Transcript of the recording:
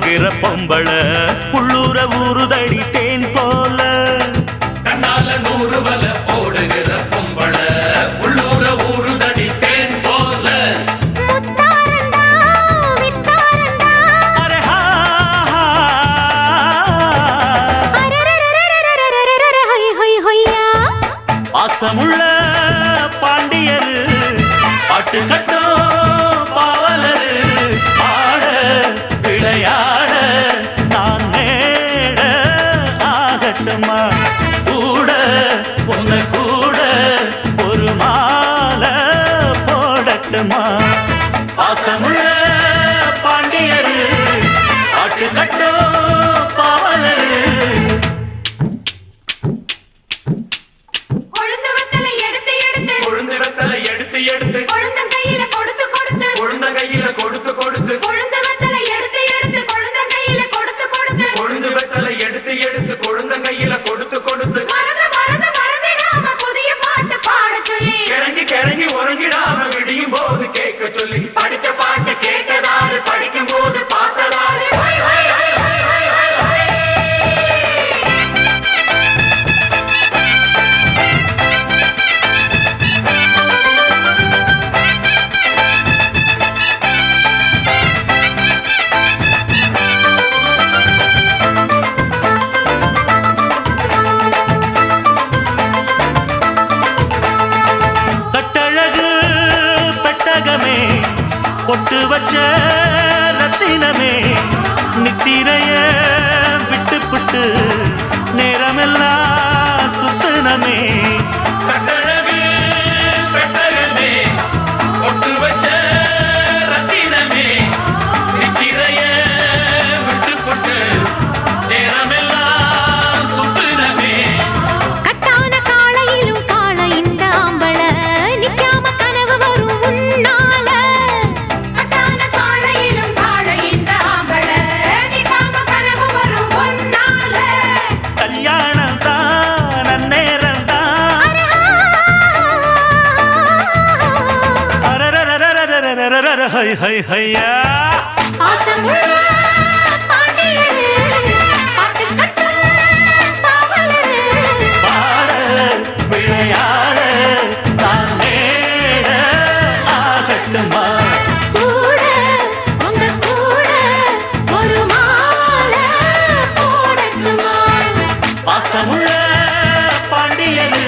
போடுகிற பொம்பள உள்ளூர ஊறுதடி தேன் போல கண்ணால 100 வல போடுகிற பொம்பள உள்ளூர ஊறுதடி தேன் போல முத்தாரண்டா வித்தாரண்டா அரே ஹா அரரரரரரரரரரர ஹொய் ஹொய் ஹொய்யா பாசமுள்ள பாண்டியரு பாட்டு கட்டும் பாவலரு ஆட விளையாட நான் நேட ஆகட்டுமா கூட உன்னை கூட ஒரு மாலை போடட்டுமா பாசமுள்ள பாண்டியரு பாட்டு கட்டும் பாவலரு கொழுந்து வத்தலை எடுத்து எடுத்து கொழுந்து வெத்தலை எடுத்து எடுத்து கொழுந்தன் கையில கொடுத்து கொடுத்து கொழுந்த கையில கொடுத்து கொடுத்து கொழுந்து வத்தலை எடுத்து எடுத்து கொழுந்தன் கையில கொடுத்து கொடுத்து கொழுந்து வெத்தலை எடுத்து எடுத்து கொழுந்த கையில கொடுத்து கொடுத்து மறந்து மறந்து மறந்திடாம புதிய பாட்டு பாட சொல்லி கிறங்கி கிறங்கி உறங்கிடாம விடியும் போது கேட்க சொல்லி படிச்ச பாட்டு கேட்டதாரு படிக்கும் போது பார்த்ததாரு ஹொய் ஹொய் ஹொய் ஹொய் ஹொய் ஹொய் ஹொய். கட்டழகு பெட்டகமே பொட்டு வச்ச ரத்தினமே நித்திரைய விட்டு புட்டு நேரமெல்லாம் சுத்தனமே கட்டழகு பெட்டகமே ஒட்டு வச்ச ரத்தினமே நித்திரைய விட்டு போட்டு நேரமெல்லாம் சுத்துனமே கட்டான காளையிலும் காளை இந்த ஆம்பள நிக்காம கனவு வரும் உன்னால கட்டான காளையிலும் காளை இந்த ஆம்பள நிக்காம கனவு வரும் உன்னால கல்யாணம் தான் நன்னேரம் தான் அரரரரரரரரரர ஹை ஹை ஹையா பாசமுள்ள பாண்டியரு பாட்டு கட்டும் பாவலரு பாட விளையாட நான் மேட ஆகட்டுமா கூட உங்க கூட ஒரு மாலை போடட்டுமா பாசமுள்ள பாண்டியரு